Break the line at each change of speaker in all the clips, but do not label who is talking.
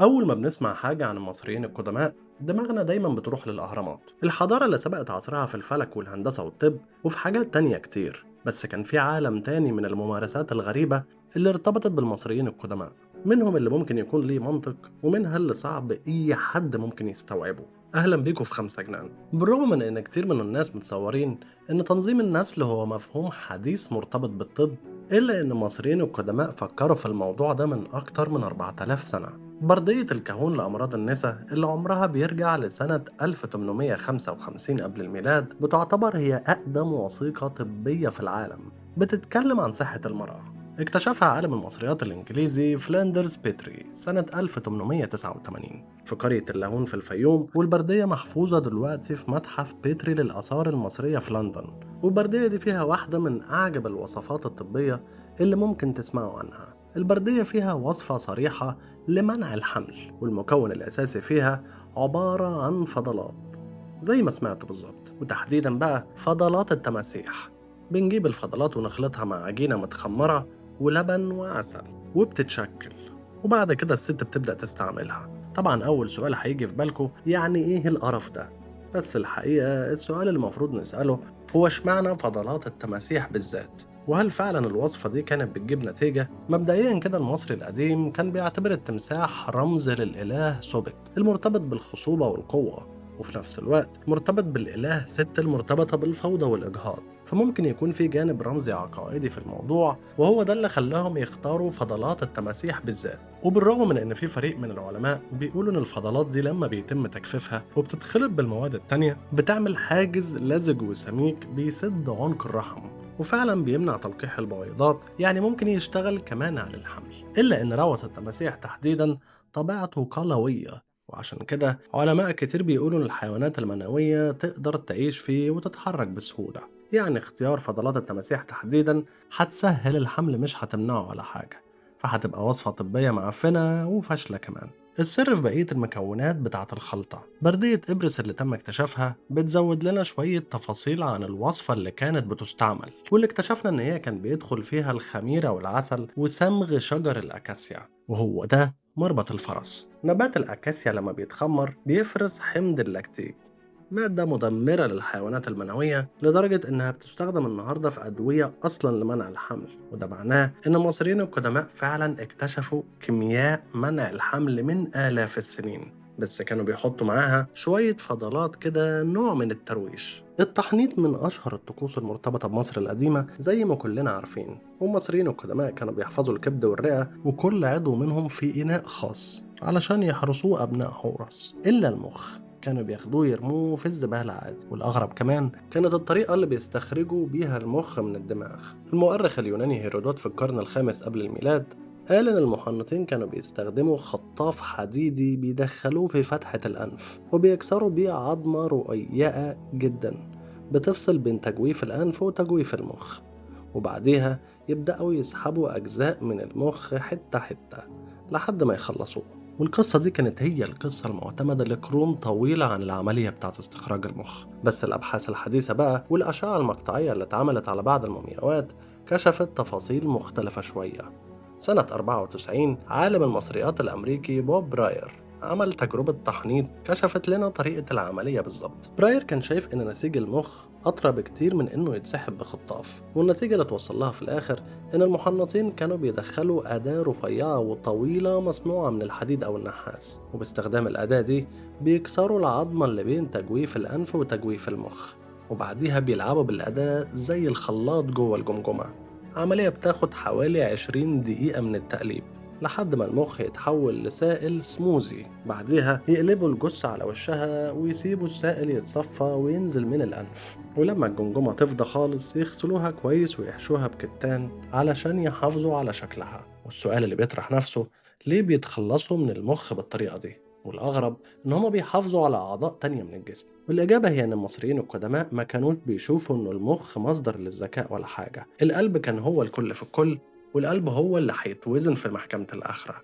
أول ما بنسمع حاجة عن المصريين القدماء دماغنا دايما بتروح للأهرامات، الحضارة اللي سبقت عصرها في الفلك والهندسة والطب وفي حاجات تانية كتير. بس كان في عالم تاني من الممارسات الغريبة اللي ارتبطت بالمصريين القدماء، منهم اللي ممكن يكون ليه منطق ومنها اللي صعب أي حد ممكن يستوعبه. أهلا بيكم في خمسة جنان. بالرغم من إن كتير من الناس متصورين إن تنظيم النسل هو مفهوم حديث مرتبط بالطب، إلا إن المصريين القدماء فكروا في الموضوع ده من أكتر من 4000 سنة. بردية الكهون لأمراض النساء اللي عمرها بيرجع لسنة 1855 قبل الميلاد بتعتبر هي أقدم وثيقة طبية في العالم بتتكلم عن صحة المرأة. اكتشفها عالم المصريات الإنجليزي فلاندرز بيتري سنة 1889 في قرية اللاهون في الفيوم، والبردية محفوظة دلوقتي في متحف بيتري للآثار المصرية في لندن. والبردية دي فيها واحدة من أعجب الوصفات الطبية اللي ممكن تسمعوا عنها. البردية فيها وصفة صريحة لمنع الحمل، والمكون الأساسي فيها عبارة عن فضلات زي ما سمعتوا بالظبط، وتحديدا بقى فضلات التماسيح. بنجيب الفضلات ونخلطها مع عجينة متخمرة ولبن وعسل وبتتشكل، وبعد كده الست بتبدأ تستعملها. طبعا أول سؤال هيجي في بالكم يعني إيه القرف ده؟ بس الحقيقة السؤال اللي المفروض نسأله هو اشمعنى فضلات التماسيح بالذات؟ وهل فعلا الوصفة دي كانت بتجيب نتيجة؟ مبدئيا كده المصري القديم كان بيعتبر التمساح رمز للإله سوبك المرتبط بالخصوبة والقوة، وفي نفس الوقت مرتبط بالإله ست المرتبطة بالفوضى والإجهاض، فممكن يكون في جانب رمزي عقائدي في الموضوع، وهو ده اللي خلاهم يختاروا فضلات التماسيح بالذات. وبالرغم من إن في فريق من العلماء بيقولوا إن الفضلات دي لما بيتم تجفيفها وبتتخلط بالمواد التانية بتعمل حاجز لزج وسميك بيسد عنق الرحم، وفعلا بيمنع تلقيح البويضات، يعني ممكن يشتغل كمان على الحمل. إلا إن روث التماسيح تحديدا طبيعته قلوية، وعشان كده علماء كتير بيقولوا إن الحيوانات المنوية تقدر تعيش فيه وتتحرك بسهولة. يعني اختيار فضلات التماسيح تحديدا هتسهل الحمل مش هتمنعه على حاجة، فهتبقى وصفة طبية معفنة وفاشلة كمان. السر في بقية المكونات بتاعة الخلطة. بردية إبرس اللي تم اكتشافها بتزود لنا شوية تفاصيل عن الوصفة اللي كانت بتستعمل، واللي اكتشفنا إن هي كان بيدخل فيها الخميرة والعسل وصمغ شجر الأكاسيا، وهو ده مربط الفرس. نبات الأكاسيا لما بيتخمر بيفرز حمض اللاكتيك، مادة مدمرة للحيوانات المنوية لدرجة إنها بتستخدم النهاردة في أدوية أصلا لمنع الحمل. وده معناه إن المصريين القدماء فعلا اكتشفوا كيمياء منع الحمل من آلاف السنين، بس كانوا بيحطوا معاها شوية فضلات كده، نوع من الترويش. التحنيط من أشهر الطقوس المرتبطة بمصر القديمة زي ما كلنا عارفين، والمصريين القدماء كانوا بيحفظوا الكبد والرئة وكل عضو منهم في إناء خاص علشان يحرسوه أبناء حورس، إلا المخ كانوا بياخدوه يرموه في الزبالة عادي. والأغرب كمان كانت الطريقة اللي بيستخرجوا بيها المخ من الدماغ. المؤرخ اليوناني هيرودوت في القرن الخامس قبل الميلاد قال إن المحنطين كانوا بيستخدموا خطاف حديدي بيدخلوه في فتحة الأنف وبيكسروا بيه عظمة رقيقة جدا بتفصل بين تجويف الأنف وتجويف المخ، وبعديها يبدأوا يسحبوا أجزاء من المخ حتة حتة لحد ما يخلصوه. والقصة دي كانت هي القصة المعتمدة لقرون طويلة عن العملية بتاعة استخراج المخ. بس الأبحاث الحديثة بقى والأشعة المقطعية اللي اتعملت على بعض المومياوات كشفت تفاصيل مختلفة شوية. سنة 94 عالم المصريات الأمريكي بوب براير عمل تجربة تحنيط كشفت لنا طريقة العملية بالظبط. براير كان شايف إن نسيج المخ أطرى بكتير من إنه يتسحب بخطاف، والنتيجة اللي توصل لها في الآخر إن المحنطين كانوا بيدخلوا أداة رفيعة وطويلة مصنوعة من الحديد أو النحاس، وباستخدام الأداة دي بيكسروا العظمة اللي بين تجويف الأنف وتجويف المخ، وبعديها بيلعبوا بالأداة زي الخلاط جوه الجمجمة. عملية بتاخد حوالي 20 دقيقة من التقليب لحد ما المخ يتحول لسائل سموزي. بعديها يقلبوا الجثة على وشها ويسيبوا السائل يتصفى وينزل من الأنف، ولما الجمجمة تفضى خالص يغسلوها كويس ويحشوها بكتان علشان يحافظوا على شكلها. والسؤال اللي بيطرح نفسه، ليه بيتخلصوا من المخ بالطريقة دي؟ والأغرب إن هما بيحافظوا على أعضاء تانية من الجسم. والإجابة هي إن المصريين القدماء ما كانوش بيشوفوا إن المخ مصدر للذكاء ولا حاجة. القلب كان هو الكل في الكل، والقلب هو اللي هيتوزن في محكمة الآخرة،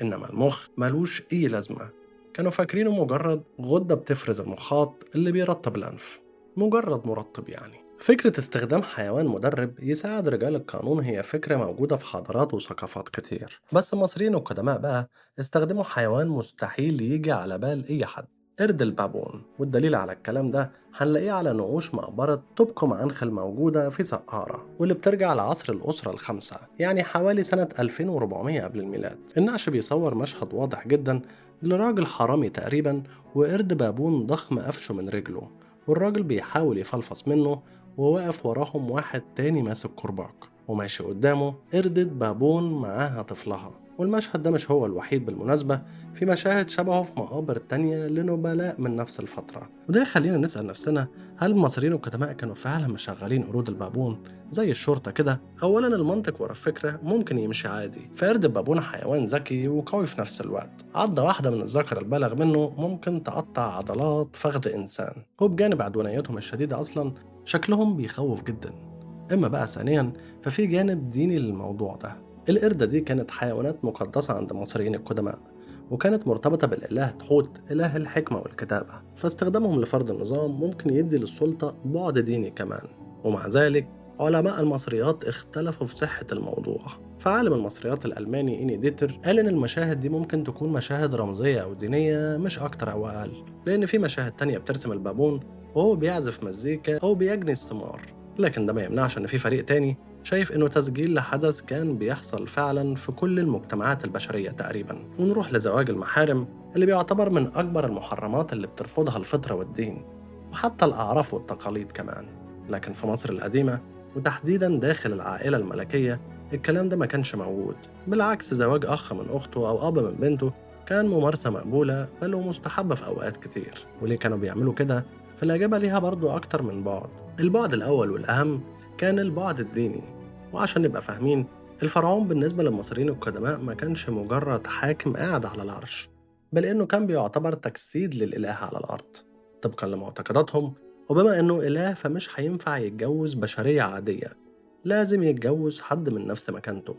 إنما المخ ملوش أي لازمة. كانوا فاكرينه مجرد غدة بتفرز المخاط اللي بيرطب الأنف، مجرد مرطب يعني. فكرة استخدام حيوان مدرب يساعد رجال القانون هي فكرة موجودة في حضارات وثقافات كتير، بس المصريين القدماء بقى استخدموا حيوان مستحيل يجي على بال أي حد: قرد البابون. والدليل على الكلام ده هنلاقيه على نقوش مقبرة طوبقم عنخل موجودة في سقارة، واللي بترجع لعصر الأسرة الخامسة، يعني حوالي سنة 2400 قبل الميلاد. النقش بيصور مشهد واضح جدا لراجل حرامي تقريبا وقرد بابون ضخم قفشه من رجله، والراجل بيحاول يفلفص منه، وواقف وراهم واحد تاني ماسك كرباج، وماشي قدامه قردة بابون معاها طفلها. والمشهد ده مش هو الوحيد بالمناسبة، في مشاهد شبهه في مقابر تانية لنبلاء من نفس الفترة. وده يخلينا نسأل نفسنا، هل المصريين القدماء كانوا فعلا مشغلين قرود البابون زي الشرطة كده؟ أولا المنطق ورا الفكرة ممكن يمشي عادي، فقرد البابون حيوان ذكي وقوي في نفس الوقت، عضة واحدة من الذكر البالغ منه ممكن تقطع عضلات فخذ إنسان، وبجانب عدوانيتهم الشديدة أصلا شكلهم بيخوف جدا. اما بقى ثانيا، ففي جانب ديني للموضوع ده. القردة دي كانت حيوانات مقدسة عند المصريين القدماء، وكانت مرتبطة بالإله تحوت إله الحكمة والكتابة، فاستخدامهم لفرض النظام ممكن يدي للسلطة بعد ديني كمان. ومع ذلك علماء المصريات اختلفوا في صحة الموضوع، فعالم المصريات الألماني إني ديتر قال إن المشاهد دي ممكن تكون مشاهد رمزية أو دينية مش أكتر أو أقل، لأن في مشاهد تانية بترسم البابون وهو بيعزف مزيكا أو بيجني الثمار. لكن ده ما يمنعش إن في فريق تاني شايف إنه تسجيل لحدث كان بيحصل فعلا في كل المجتمعات البشرية تقريبا. ونروح لزواج المحارم اللي بيعتبر من أكبر المحرمات اللي بترفضها الفطرة والدين، وحتى الأعراف والتقاليد كمان. لكن في مصر القديمة وتحديدا داخل العائلة الملكية الكلام ده ما كانش موجود. بالعكس، زواج أخ من أخته أو أب من بنته كان ممارسة مقبولة بل ومستحبة في أوقات كتير. وليه كانوا بيعملوا كده؟ فالإجابة ليها برضو أكتر من بعد. البعد الأول والأهم كان البعد الديني. وعشان نبقى فاهمين، الفرعون بالنسبة للمصريين القدماء ما كانش مجرد حاكم قاعد على العرش، بل إنه كان بيعتبر تجسيد للإله على الأرض طبقا لمعتقداتهم. وبما إنه إله فمش هينفع يتجوز بشرية عادية، لازم يتجوز حد من نفس مكانته.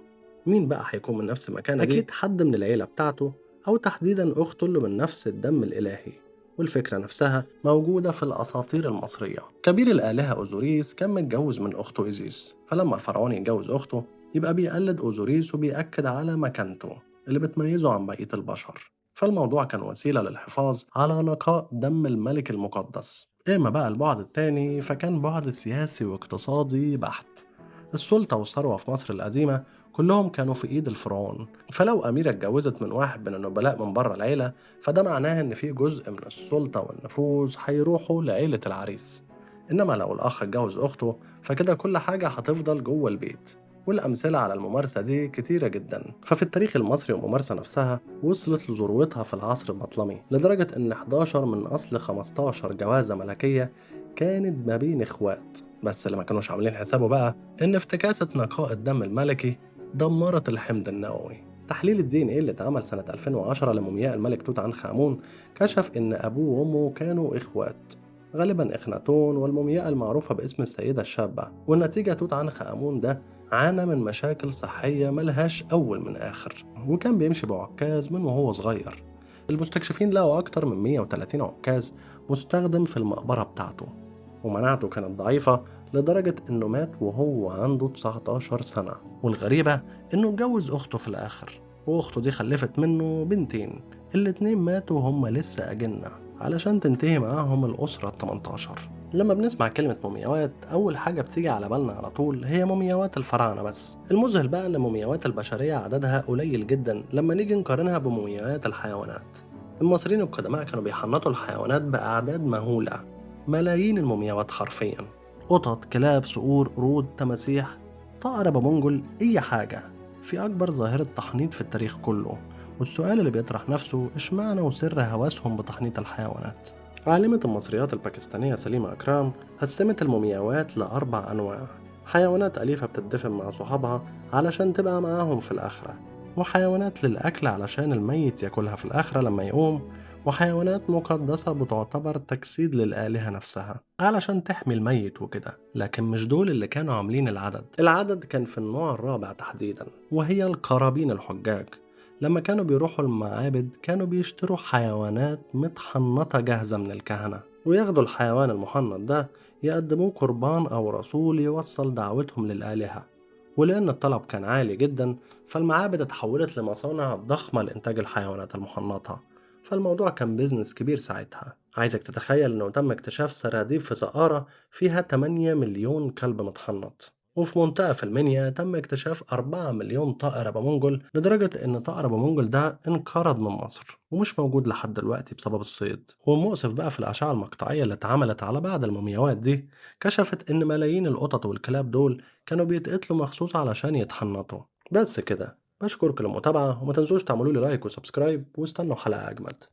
مين بقى هيكون من نفس مكانه دي؟ أكيد حد من العيلة بتاعته، أو تحديدا أخته اللي من نفس الدم الإلهي. والفكرة نفسها موجودة في الأساطير المصرية. كبير الآلهة أوزوريس كان متجوز من أخته إيزيس، فلما الفرعون يتجوز أخته يبقى بيقلد أوزوريس وبيأكد على مكانته اللي بتميزه عن بقية البشر. فالموضوع كان وسيلة للحفاظ على نقاء دم الملك المقدس. إما بقى البعد التاني فكان بعد سياسي واقتصادي بحت. السلطة والثروة في مصر القديمة كلهم كانوا في إيد الفرعون، فلو أميرة اتجوزت من واحد من النبلاء من بره العيلة فده معناه إن في جزء من السلطة والنفوذ هيروحوا لعيلة العريس. إنما لو الأخ اتجوز أخته فكده كل حاجة هتفضل جوه البيت. والأمثلة على الممارسة دي كتيرة جدا. ففي التاريخ المصري الممارسة نفسها وصلت لذروتها في العصر البطلمي، لدرجة إن 11 من أصل 15 جوازة ملكية كانت ما بين إخوات. بس اللي ما كانوش عاملين حسابه بقى إن افتكاسة نقاء الدم الملكي دمرت الحمض النووي. تحليل الدي ان ايه اللي اتعمل سنة 2010 لمومياء الملك توت عنخ آمون كشف إن أبوه وأمه كانوا إخوات، غالبا إخناتون، والمومياء المعروفة باسم السيدة الشابة. والنتيجة توت عنخ آمون ده عانى من مشاكل صحية ملهاش أول من آخر، وكان بيمشي بعكاز من وهو صغير. المستكشفين لقوا أكتر من 130 عكاز مستخدم في المقبرة بتاعته، ومناعته كانت ضعيفة لدرجة إنه مات وهو عنده 19 سنة. والغريبة إنه اتجوز أخته في الآخر، وأخته دي خلفت منه بنتين، الاتنين ماتوا وهم لسه أجنة علشان تنتهي معاهم الأسرة 18. لما بنسمع كلمة مومياوات أول حاجة بتيجي على بالنا على طول هي مومياوات الفراعنة. بس المذهل بقى إن مومياوات البشرية عددها قليل جدا لما نيجي نقارنها بمومياوات الحيوانات. المصريين القدماء كانوا بيحنطوا الحيوانات بأعداد مهولة، ملايين المومياوات حرفيا: قطط، كلاب، صقور، قرود، تماسيح، طائر أبو منجل، أي حاجة. في أكبر ظاهرة تحنيط في التاريخ كله. والسؤال اللي بيطرح نفسه إشمعنى وسر هوسهم بتحنيط الحيوانات؟ عالمة المصريات الباكستانية سليمة أكرام قسمت المومياوات لأربع أنواع: حيوانات أليفة بتدفن مع صحابها علشان تبقى معاهم في الآخرة، وحيوانات للأكل علشان الميت ياكلها في الآخرة لما يقوم، وحيوانات مقدسة بتعتبر تجسيد للآلهة نفسها علشان تحمي الميت وكده. لكن مش دول اللي كانوا عاملين العدد كان في النوع الرابع تحديدا، وهي القرابين الحجاج. لما كانوا بيروحوا المعابد كانوا بيشتروا حيوانات متحنطة جاهزة من الكهنة، وياخدوا الحيوان المحنط ده يقدموه قربان أو رسول يوصل دعوتهم للآلهة. ولأن الطلب كان عالي جدا، فالمعابد اتحولت لمصانع ضخمة لإنتاج الحيوانات المحنطة. فالموضوع كان بيزنس كبير ساعتها. عايزك تتخيل إنه تم اكتشاف سراديب في سقارة فيها 8 مليون كلب متحنط، وفي منطقة في المنيا تم اكتشاف 4 مليون طائر أبامونجل، لدرجة إن طائر أبامونجل ده انقرض من مصر ومش موجود لحد دلوقتي بسبب الصيد. والمؤسف بقى في الأشعة المقطعية اللي اتعملت على بعض المومياوات دي، كشفت إن ملايين القطط والكلاب دول كانوا بيتقتلوا مخصوص علشان يتحنطوا. بس كده، بشكرك للمتابعة، وما تنسوش تعملوا لي لايك وسبسكرايب، واستنوا حلقة أجمد.